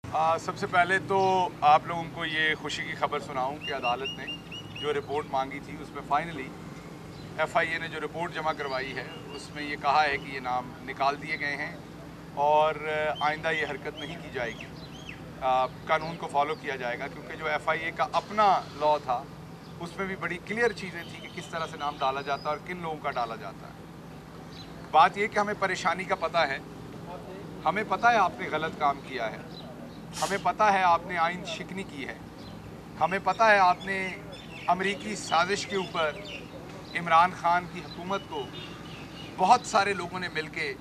सबसे पहले तो आप लोगों को ये खुशी की खबर सुनाऊं कि अदालत ने जो रिपोर्ट मांगी थी उसमें फाइनली एफआईए ने जो रिपोर्ट जमा करवाई है उसमें ये कहा है कि ये नाम निकाल दिए गए हैं और आइंदा ये हरकत नहीं की जाएगी। कानून को फॉलो किया जाएगा क्योंकि जो एफआईए का अपना लॉ था उसमें भी बड़ी क्लियर चीज़ें थी कि किस तरह से नाम डाला जाता है और किन लोगों का डाला जाता है। बात ये कि हमें परेशानी का पता है, हमें पता है आपने गलत काम किया है, हमें पता है आपने आइन शिकनी की है, हमें पता है आपने अमरीकी साजिश के ऊपर इमरान खान की हुकूमत को बहुत सारे लोगों ने मिलके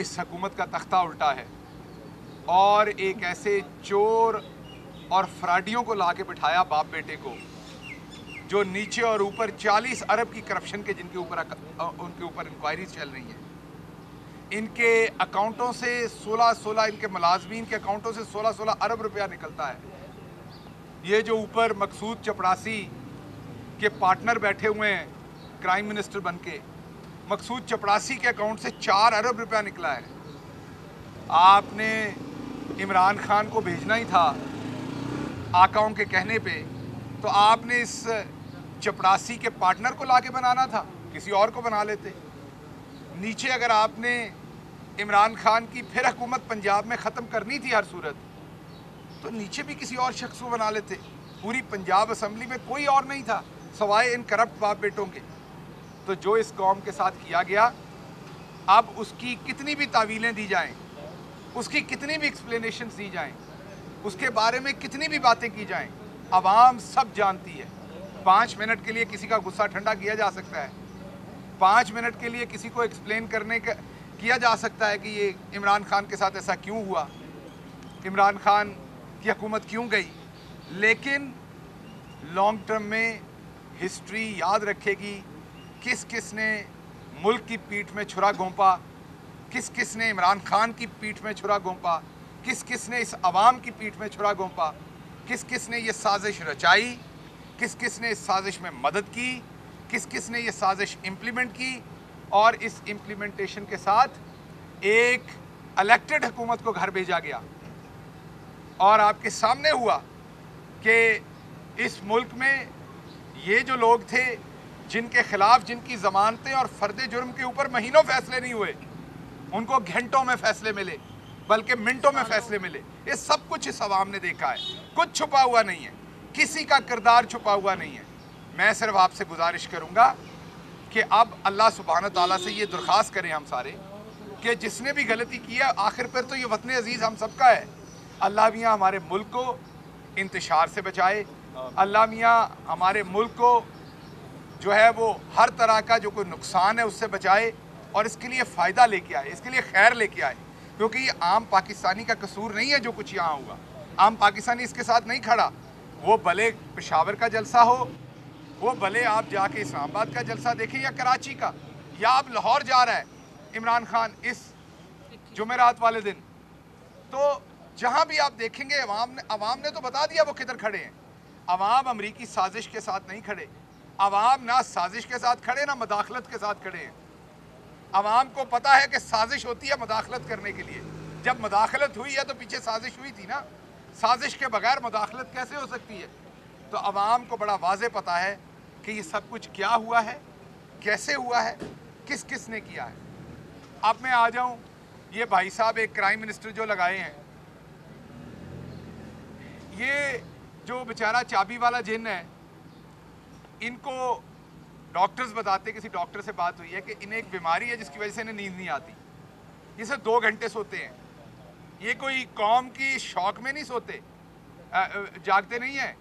इस हुकूमत का तख्ता उल्टा है और एक ऐसे चोर और फ्राडियों को ला के बिठाया बाप बेटे को जो नीचे और ऊपर 40 अरब की करप्शन के जिनके ऊपर उनके ऊपर इंक्वायरीज चल रही हैं। इनके अकाउंटों से 16 इनके मुलाजमीन के अकाउंटों से 16 अरब रुपया निकलता है। ये जो ऊपर मकसूद चपड़ासी के पार्टनर बैठे हुए हैं क्राइम मिनिस्टर बन के, मकसूद चपड़ासी के अकाउंट से 4 अरब रुपया निकला है। आपने इमरान खान को भेजना ही था आकाओं के कहने पे, तो आपने इस चपड़ासी के पार्टनर को लाके बनाना था, किसी और को बना लेते। नीचे अगर आपने इमरान खान की फिर हुकूमत पंजाब में ख़त्म करनी थी हर सूरत, तो नीचे भी किसी और शख्स को बना लेते। पूरी पंजाब असम्बली में कोई और नहीं था सवाए इन करप्ट बाप बेटों के। तो जो इस कौम के साथ किया गया, अब उसकी कितनी भी तावीलें दी जाएं, उसकी कितनी भी एक्सप्लेनेशंस दी जाएं, उसके बारे में कितनी भी बातें की जाएं, आवाम सब जानती है। 5 मिनट के लिए किसी का गुस्सा ठंडा किया जा सकता है, 5 मिनट के लिए किसी को एक्सप्लेन करने का किया जा सकता है कि ये इमरान खान के साथ ऐसा क्यों हुआ, इमरान खान की हुकूमत क्यों गई। लेकिन लॉन्ग टर्म में हिस्ट्री याद रखेगी किस किस ने मुल्क की पीठ में छुरा घोंपा, किस किस ने इमरान खान की पीठ में छुरा घोंपा, किस किस ने इस अवाम की पीठ में छुरा घोंपा, किस किस ने ये साजिश रचाई, किस किस ने इस साजिश में मदद की, किस किस ने ये साजिश इम्प्लीमेंट की। और इस इम्प्लीमेंटेशन के साथ एक इलेक्टेड हुकूमत को घर भेजा गया और आपके सामने हुआ कि इस मुल्क में ये जो लोग थे जिनके खिलाफ जिनकी ज़मानतें और फ़र्द जुर्म के ऊपर महीनों फैसले नहीं हुए, उनको घंटों में फैसले मिले, बल्कि मिनटों में फैसले मिले। ये सब कुछ इस अवाम ने देखा है, कुछ छुपा हुआ नहीं है, किसी का किरदार छुपा हुआ नहीं है। मैं सिर्फ आपसे गुजारिश करूँगा कि अब अल्लाह सुब्हान ताला से ये दरख्वास्त करें हम सारे कि जिसने भी गलती की है, आखिर पर तो ये वतन अजीज़ हम सबका है। अल्लाह मियाँ हमारे मुल्क को इंतशार से बचाए, अल्लाह मियाँ हमारे मुल्क को जो है वो हर तरह का जो कोई नुकसान है उससे बचाए और इसके लिए फ़ायदा लेके आए, इसके लिए खैर लेके आए। क्योंकि ये आम पाकिस्तानी का कसूर नहीं है जो कुछ यहाँ हुआ, आम पाकिस्तानी इसके साथ नहीं खड़ा। वो भले पेशावर का जलसा हो, वो भले आप जाके इस्लामाबाद का जलसा देखें या कराची का, या आप लाहौर जा रहा है इमरान खान इस जुमेरात वाले दिन, तो जहाँ भी आप देखेंगे अवाम ने तो बता दिया वो किधर खड़े हैं। अवाम अमरीकी साजिश के साथ नहीं खड़े, अवाम ना साजिश के साथ खड़े ना मदाखलत के साथ खड़े हैं। अवाम को पता है कि साजिश होती है मदाखलत करने के लिए। जब मदाखलत हुई है तो पीछे साजिश हुई थी ना, साजिश के बगैर मदाखलत कैसे हो सकती है। तो अवाम को बड़ा वाज़े पता है कि ये सब कुछ क्या हुआ है, कैसे हुआ है, किस किस ने किया है। अब मैं आ जाऊं, ये भाई साहब एक क्राइम मिनिस्टर जो लगाए हैं, ये जो बेचारा चाबी वाला जिन है, इनको डॉक्टर्स बताते, किसी डॉक्टर से बात हुई है कि इन्हें एक बीमारी है जिसकी वजह से इन्हें नींद नहीं आती, ये सिर्फ 2 घंटे सोते हैं। ये कोई कौम की शौक में नहीं सोते, जागते नहीं हैं,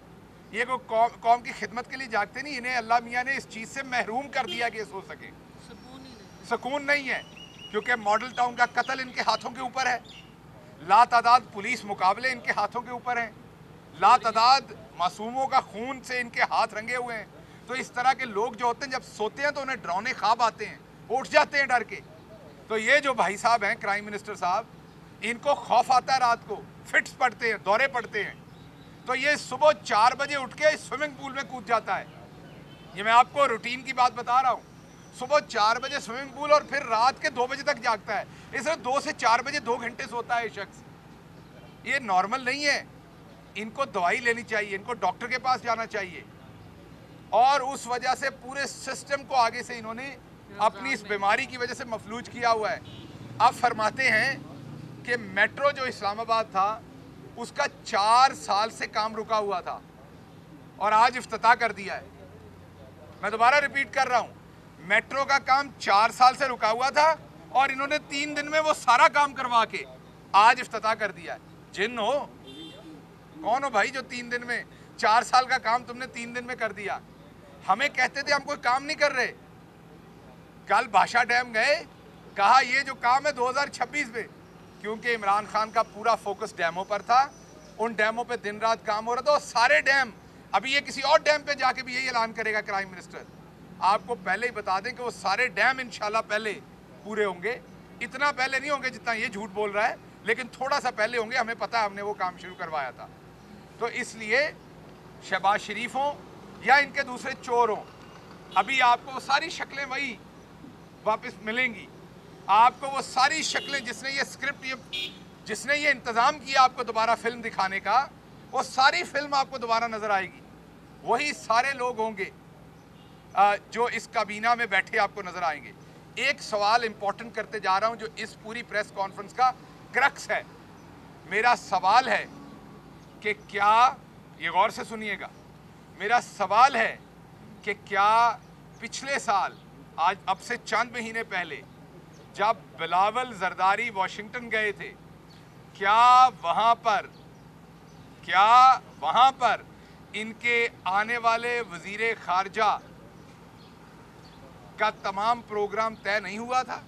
ये कोई कौम की खिदमत के लिए जागते नहीं। इन्हें अल्लाह मियाँ ने इस चीज़ से महरूम कर दिया कि ये सो सके, सुकून नहीं है। क्योंकि मॉडल टाउन का कत्ल इनके हाथों के ऊपर है, लातादाद पुलिस मुकाबले इनके हाथों के ऊपर हैं, लातादाद मासूमों का खून से इनके हाथ रंगे हुए हैं। तो इस तरह के लोग जो होते हैं जब सोते हैं तो उन्हें डरावने ख्वाब आते हैं, उठ जाते हैं डर के। तो ये जो भाई साहब हैं क्राइम मिनिस्टर साहब, इनको खौफ आता है, रात को फिट्स पड़ते हैं, दौरे पड़ते हैं। तो ये सुबह 4 बजे उठ के स्विमिंग पूल में कूद जाता है। ये मैं आपको रूटीन की बात बता रहा हूँ। सुबह 4 बजे स्विमिंग पूल और फिर रात के 2 बजे तक जागता है। इस 2 से 4 बजे 2 घंटे सोता है ये शख्स। ये नॉर्मल नहीं है। इनको दवाई लेनी चाहिए, इनको डॉक्टर के पास जाना चाहिए। और उस वजह से पूरे सिस्टम को आगे से इन्होंने अपनी इस बीमारी की वजह से मफलूज किया हुआ है। अब फरमाते हैं कि मेट्रो जो इस्लामाबाद था उसका 4 साल से काम रुका हुआ था और आज इफ्तिताह कर दिया है। मैं दोबारा रिपीट कर रहा हूं, मेट्रो का काम 4 साल से रुका हुआ था और इन्होंने 3 दिन में वो सारा काम करवा के आज इफ्तिताह कर दिया है। जिन हो, कौन हो भाई जो 3 दिन में, 4 साल का काम तुमने 3 दिन में कर दिया। हमें कहते थे हम कोई काम नहीं कर रहे। कल भाषा डैम गए, कहा ये जो काम है 2026 में, क्योंकि इमरान खान का पूरा फोकस डैमों पर था, उन डैमों पे दिन रात काम हो रहा था। और सारे डैम, अभी ये किसी और डैम पे जाके भी यही ऐलान करेगा क्राइम मिनिस्टर। आपको पहले ही बता दें कि वो सारे डैम इंशाल्लाह पहले पूरे होंगे। इतना पहले नहीं होंगे जितना ये झूठ बोल रहा है, लेकिन थोड़ा सा पहले होंगे। हमें पता है, हमने वो काम शुरू करवाया था। तो इसलिए शहबाज शरीफ हों या इनके दूसरे चोर हों, अभी आपको सारी शक्लें वही वापस मिलेंगी। आपको वो सारी शक्लें, जिसने ये स्क्रिप्ट, जिसने ये इंतज़ाम किया आपको दोबारा फिल्म दिखाने का, वो सारी फिल्म आपको दोबारा नज़र आएगी। वही सारे लोग होंगे जो इस काबीना में बैठे आपको नज़र आएंगे। एक सवाल इंपॉर्टेंट करते जा रहा हूं जो इस पूरी प्रेस कॉन्फ्रेंस का क्रक्स है। मेरा सवाल है कि क्या, ये गौर से सुनिएगा, मेरा सवाल है कि क्या पिछले साल, आज अब से चंद महीने पहले, जब बिलावल जरदारी वाशिंगटन गए थे, क्या वहां पर इनके आने वाले वजीर खारजा का तमाम प्रोग्राम तय नहीं हुआ था?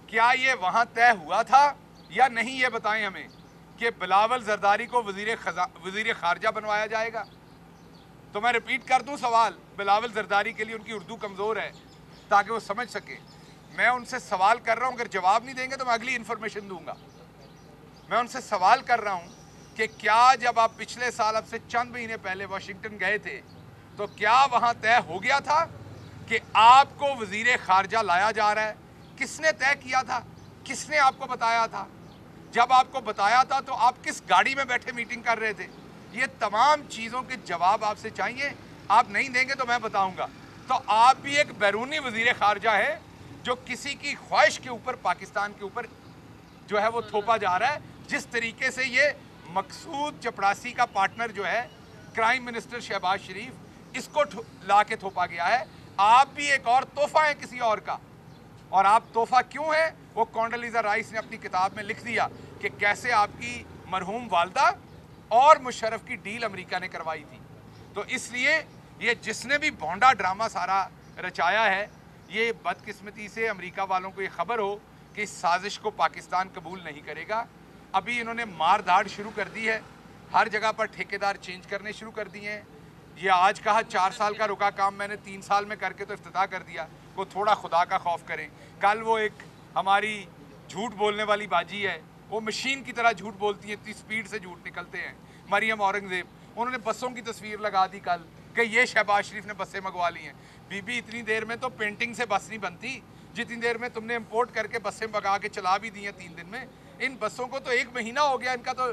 क्या ये वहां तय हुआ था या नहीं, ये बताएं हमें, कि बिलावल जरदारी को वजीर खारजा बनवाया जाएगा? तो मैं रिपीट कर दूं सवाल, बिलावल जरदारी के लिए, उनकी उर्दू कमज़ोर है, ताकि वो समझ सके। मैं उनसे सवाल कर रहा हूं, अगर जवाब नहीं देंगे तो मैं अगली इंफॉर्मेशन दूंगा। मैं उनसे सवाल कर रहा हूं कि क्या जब आप पिछले साल, अब से चंद महीने पहले वाशिंगटन गए थे, तो क्या वहां तय हो गया था कि आपको वजीर खारजा लाया जा रहा है? किसने तय किया था? किसने आपको बताया था? जब आपको बताया था तो आप किस गाड़ी में बैठे मीटिंग कर रहे थे? ये तमाम चीज़ों के जवाब आपसे चाहिए। आप नहीं देंगे तो मैं बताऊंगा। तो आप भी एक बैरूनी वजीर खारजा है जो किसी की ख्वाहिश के ऊपर, पाकिस्तान के ऊपर जो है वो थोपा जा रहा है। जिस तरीके से ये मकसूद चपड़ासी का पार्टनर जो है क्राइम मिनिस्टर शहबाज शरीफ, इसको ला के थोपा गया है। आप भी एक और तोहफा है किसी और का। और आप तोहफा क्यों है, वो कॉन्डोलीज़ा राइस ने अपनी किताब में लिख दिया कि कैसे आपकी मरहूम वालदा और मुशर्रफ की डील अमेरिका ने करवाई थी। तो इसलिए ये जिसने भी भोंडा ड्रामा सारा रचाया है, ये बदकिस्मती से अमेरिका वालों को ये खबर हो कि इस साजिश को पाकिस्तान कबूल नहीं करेगा। अभी इन्होंने मार धाड़ शुरू कर दी है, हर जगह पर ठेकेदार चेंज करने शुरू कर दिए हैं। ये आज कहा 4 साल का रुका काम मैंने 3 साल में करके तो इफ्तिताह कर दिया। वो थोड़ा खुदा का खौफ करें। कल वो एक हमारी झूठ बोलने वाली बाजी है, वो मशीन की तरह झूठ बोलती है, इतनी स्पीड से झूठ निकलते हैं। मरियम औरंगजेब, उन्होंने बसों की तस्वीर लगा दी कल कि ये शहबाज शरीफ ने बसें मंगवा ली हैं। बीबी, इतनी देर में तो पेंटिंग से बस नहीं बनती जितनी देर में तुमने इंपोर्ट करके बसें मंगा के चला भी दी हैं 3 दिन में। इन बसों को तो 1 महीना हो गया, इनका तो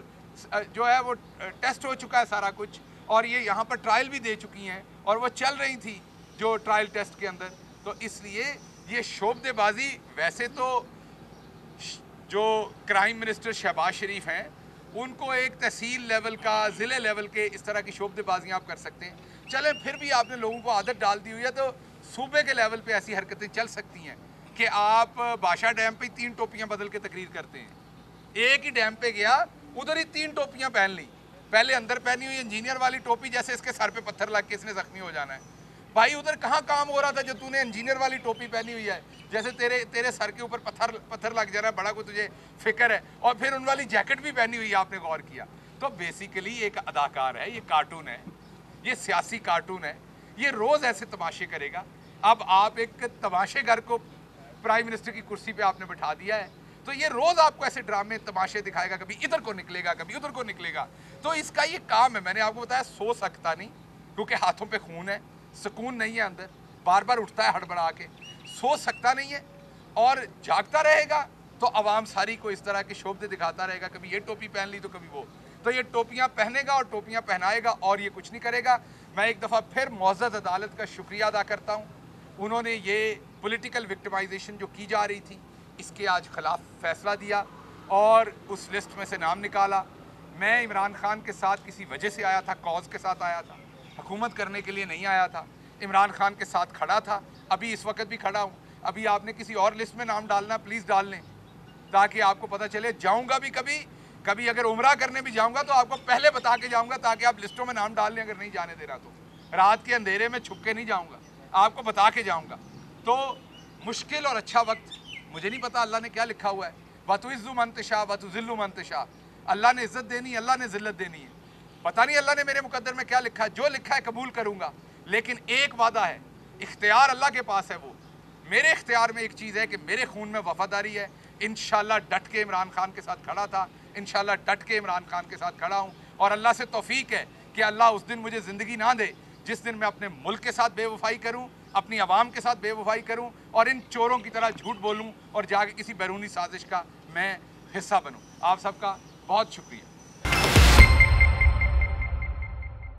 जो है वो टेस्ट हो चुका है सारा कुछ, और ये यहाँ पर ट्रायल भी दे चुकी हैं और वो चल रही थी जो ट्रायल टेस्ट के अंदर। तो इसलिए ये शोबदेबाजी, वैसे तो जो क्राइम मिनिस्टर शहबाज शरीफ हैं उनको एक तहसील लेवल का, ज़िले लेवल के इस तरह की शोबदेबाजियाँ आप कर सकते हैं। चलें, फिर भी आपने लोगों को आदत डाल दी हुई है तो सूबे के लेवल पे ऐसी हरकतें चल सकती हैं कि आप बादशाह डैम पे 3 टोपियाँ बदल के तकरीर करते हैं। एक ही डैम पे गया, उधर ही 3 टोपियाँ पहन ली। पहले अंदर पहनी हुई इंजीनियर वाली टोपी, जैसे इसके सर पे पत्थर लग के इसने जख्मी हो जाना है। भाई उधर कहाँ काम हो रहा था जो तूने इंजीनियर वाली टोपी पहनी हुई है, जैसे तेरे सर के ऊपर पत्थर लग जा रहा है, बड़ा कोई तुझे फिक्र है। और फिर उन वाली जैकेट भी पहनी हुई है, आपने गौर किया? तो बेसिकली एक अदाकार है, ये कार्टून है, ये सियासी कार्टून है, ये रोज़ ऐसे तमाशे करेगा। अब आप एक तमाशेगर को प्राइम मिनिस्टर की कुर्सी पे आपने बिठा दिया है, तो ये रोज़ आपको ऐसे ड्रामे तमाशे दिखाएगा, कभी इधर को निकलेगा, कभी उधर को निकलेगा। तो इसका ये काम है। मैंने आपको बताया, सो सकता नहीं क्योंकि हाथों पे खून है, सुकून नहीं है अंदर, बार बार उठता है हड़बड़ा के, सो सकता नहीं है और जागता रहेगा तो आवाम सारी को इस तरह के शोभे दिखाता रहेगा, कभी ये टोपी पहन ली तो कभी वो। तो ये टोपियाँ पहनेगा और टोपियाँ पहनाएगा और ये कुछ नहीं करेगा। मैं एक दफ़ा फिर मुअज़्ज़ज़ अदालत का शुक्रिया अदा करता हूँ। उन्होंने ये पॉलिटिकल विक्टिमाइजेशन जो की जा रही थी, इसके आज ख़िलाफ़ फ़ैसला दिया और उस लिस्ट में से नाम निकाला। मैं इमरान खान के साथ किसी वजह से आया था, कॉज के साथ आया था, हुकूमत करने के लिए नहीं आया था। इमरान खान के साथ खड़ा था, अभी इस वक्त भी खड़ा हूँ। अभी आपने किसी और लिस्ट में नाम डालना, प्लीज़ डाल लें, ताकि आपको पता चले। जाऊँगा भी कभी अगर उम्रा करने भी जाऊँगा तो आपको पहले बता के जाऊँगा, ताकि आप लिस्टों में नाम डाल लें। अगर नहीं जाने दे रहा तो रात के अंधेरे में छुप के नहीं जाऊँगा, आपको बता के जाऊँगा। तो मुश्किल और अच्छा वक्त, मुझे नहीं पता अल्लाह ने क्या लिखा हुआ है। वतुइज़्ज़ु मन तशा वतुज़िल्लु मन तशा, अल्लाह ने इज़्ज़त देनी है, अल्लाह ने ज़िल्लत देनी है। पता नहीं अल्लाह ने मेरे मुकद्दर में क्या लिखा है। जो लिखा है कबूल करूँगा, लेकिन एक वादा है, इख्तियार अल्लाह के पास है। वो मेरे इख्तियार में एक चीज़ है कि मेरे खून में वफादारी है। इंशाल्लाह डट के इमरान खान के साथ खड़ा था, इंशाल्लाह डट के इमरान खान के साथ खड़ा हूँ। और अल्लाह से तौफीक है कि अल्लाह उस दिन मुझे ज़िंदगी ना दे जिस दिन मैं अपने मुल्क के साथ बेवफाई करूँ, अपनी आवाम के साथ बेवफाई करूँ और इन चोरों की तरह झूठ बोलूँ और जाके किसी बैरूनी साजिश का मैं हिस्सा बनूँ। आप सबका बहुत शुक्रिया।